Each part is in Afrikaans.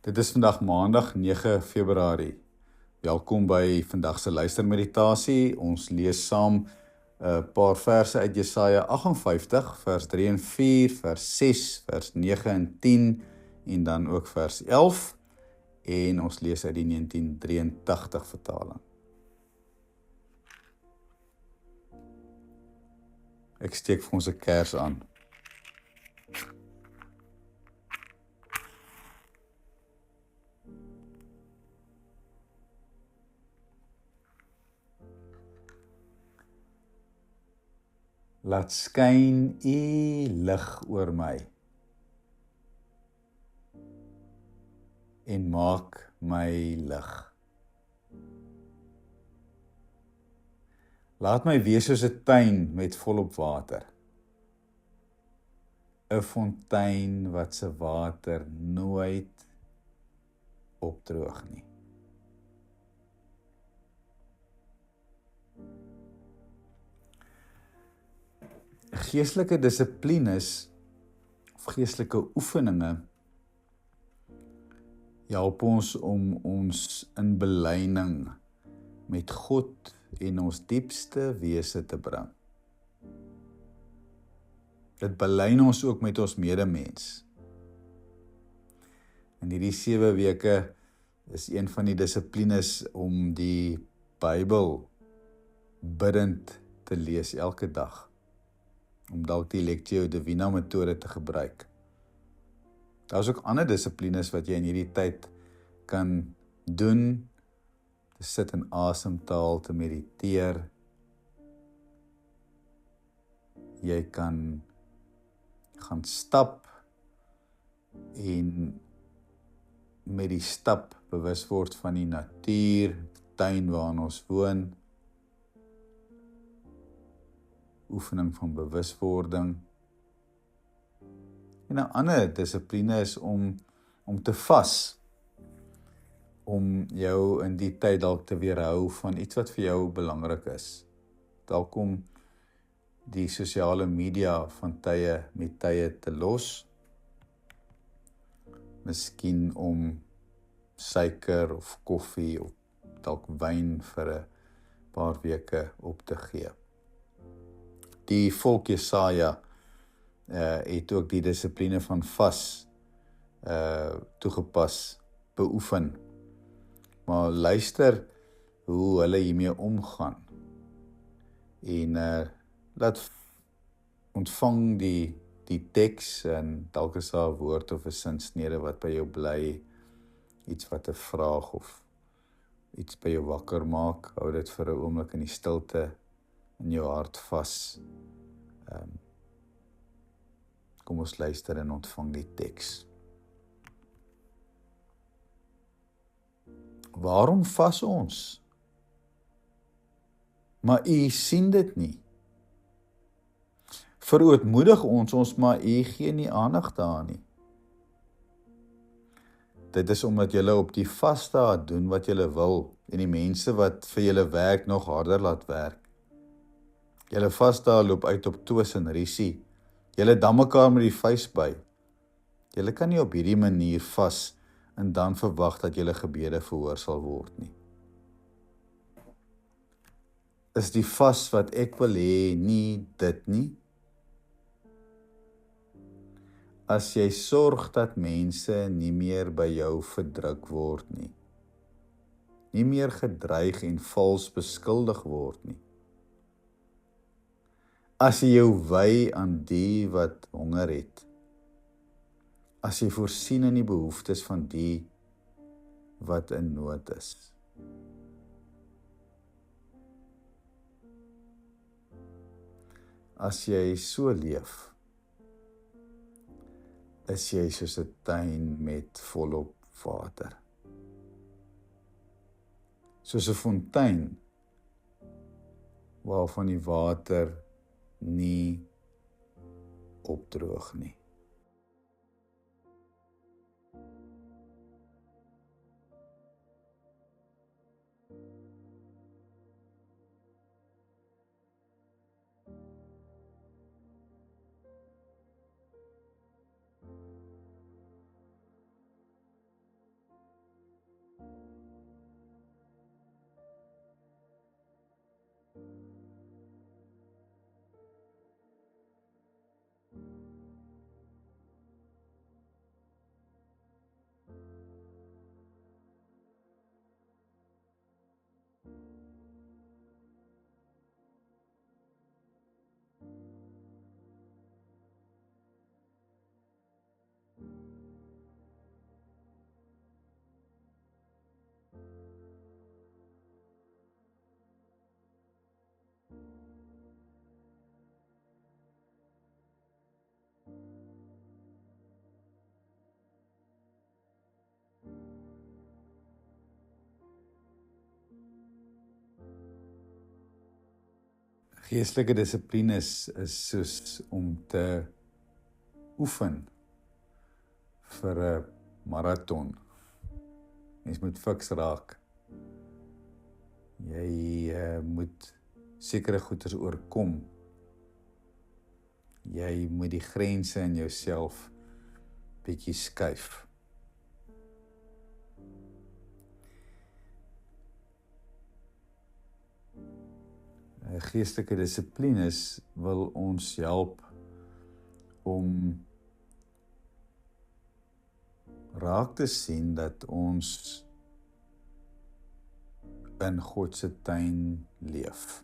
Dit is vandag maandag 9 Februarie. Welkom by vandag se luistermeditasie. Ons lees saam 'n paar verse uit Jesaja 58, vers 3 en 4, vers 6, vers 9 en 10 en dan ook vers 11. En ons lees uit die 1983 vertaling. Ek steek vir ons 'n kers aan. Laat skyn U lig oor my en maak my lig. Laat my wees soos 'n tuin met volop water. 'n Fontein wat se water nooit opdroog nie. Geestelike dissiplines of geestelike oefeninge help ons om ons in belyning met God en ons diepste wese te bring. Dit belyn ons ook met ons medemens. In hierdie 7 weke is een van die dissiplines om die Bybel bidend te lees elke dag. Om dalk die Lectio Divina metode te gebruik. Daar is ook ander dissiplines wat jy in hierdie tyd kan doen, te sit in asemtaal, te mediteer. Jy kan gaan stap en met die stap bewus word van die natuur, die tuin waarin ons woon. Oefening van bewuswording. En 'n ander dissipline is om te vas. Om jou in die tyd dalk te weerhou van iets wat vir jou belangrik is. Dalk om die sosiale media van tye met tye te los. Miskien om suiker of koffie of dalk wyn vir 'n paar weke op te gee. Die volk Jesaja het ook die dissipline van vas toegepas, beoefen. Maar luister hoe hulle hiermee omgaan. En laat ontvang die teks en dalk is daar 'n woord of 'n sinsnede wat by jou bly, iets wat 'n vraag of iets by jou wakker maak. Hou dit vir 'n oomblik in die stilte in jou hart vas. Kom ons luister en ontvang die teks. Waarom vas ons? Maar U sien dit nie. Verootmoedig ons, maar U gee nie aandag daaraan nie. Dit is omdat julle op die vasdae doen wat julle wil en die mense wat vir julle werk nog harder laat werk. Julle vasdae loop uit op twis en rusie. Julle dam mekaar met die vuis by. Julle kan nie op hierdie manier vas en dan verwag dat julle gebede verhoor sal word nie. Is die vas wat ek wil hê nie dit nie? As jy sorg dat mense nie meer by jou verdruk word nie. Nie meer gedreig en vals beskuldig word nie. As jy jou wy aan die wat honger het. As jy voorsien in die behoeftes van die wat in nood is. As jy so leef, is jy soos 'n tuin met volop water. Soos 'n fontein waarvan die water nie opdroog nie. Geestelike dissipline is soos om te oefen vir 'n marathon. Mens moet fiks raak. Jy moet sekere goeders oorkom. Jy moet die grense in jouself bietjie skuif. Geestelike dissiplines wil ons help om raak te sien dat ons in God se tuin leef.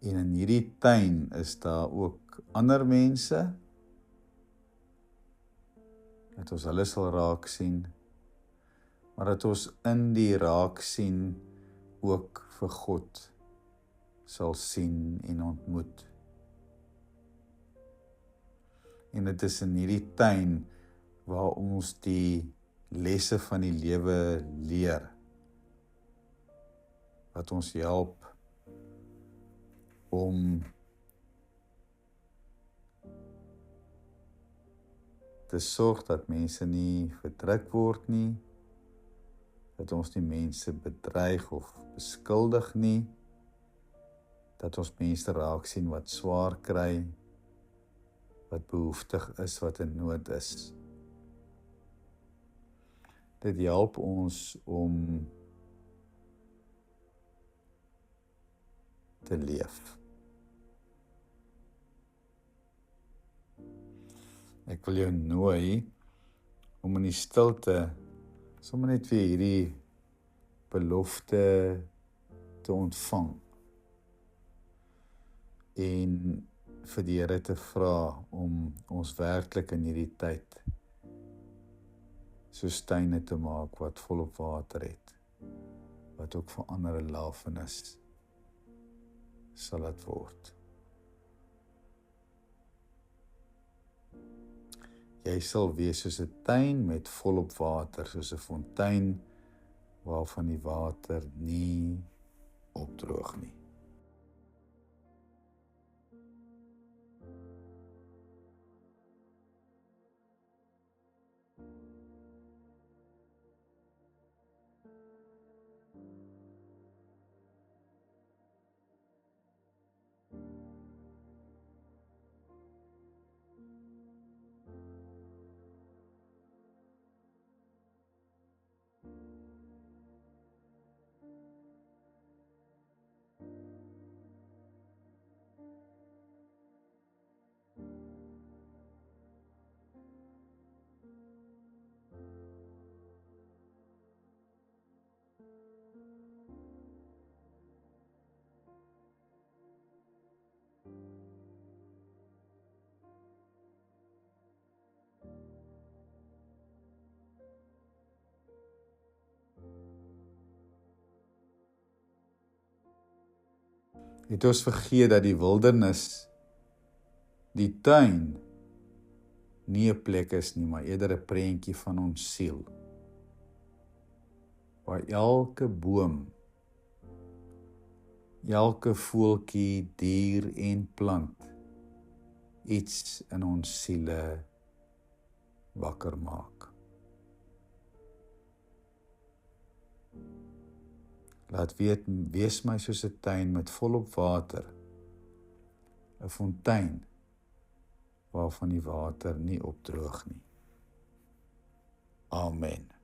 En in hierdie tuin is daar ook ander mense, dat ons hulle sal raak sien, maar dat ons in die raak sien ook vir God sal sien en ontmoet. En dit is in hierdie tuin waar ons die lesse van die lewe leer, wat ons help om te sorg dat mense nie verdruk word nie, dat ons nie mense bedreig of beskuldig nie, dat ons mense raak sien wat swaar kry, wat behoeftig is, wat in nood is. Dit help ons om te leef. Ek wil jou nooi om in die stilte sommer net weer hierdie belofte te ontvang en vir die Here te vra om ons werklik in hierdie tyd soos tuine te maak wat volop water het, wat ook vir ander 'n lafenis sal dit word. Jy sal wees soos 'n tuin met volop water, soos 'n fontein waarvan die water nie opdroog nie. Het ons vergeet dat die wildernis, die tuin, nie 'n plek is nie, maar eerder 'n prentjie van ons siel, waar elke boom, elke voeltjie, dier en plant iets in ons siele wakker maak. Laat wees my soos 'n tuin met volop water, 'n fontein waarvan die water nie opdroog nie. Amen.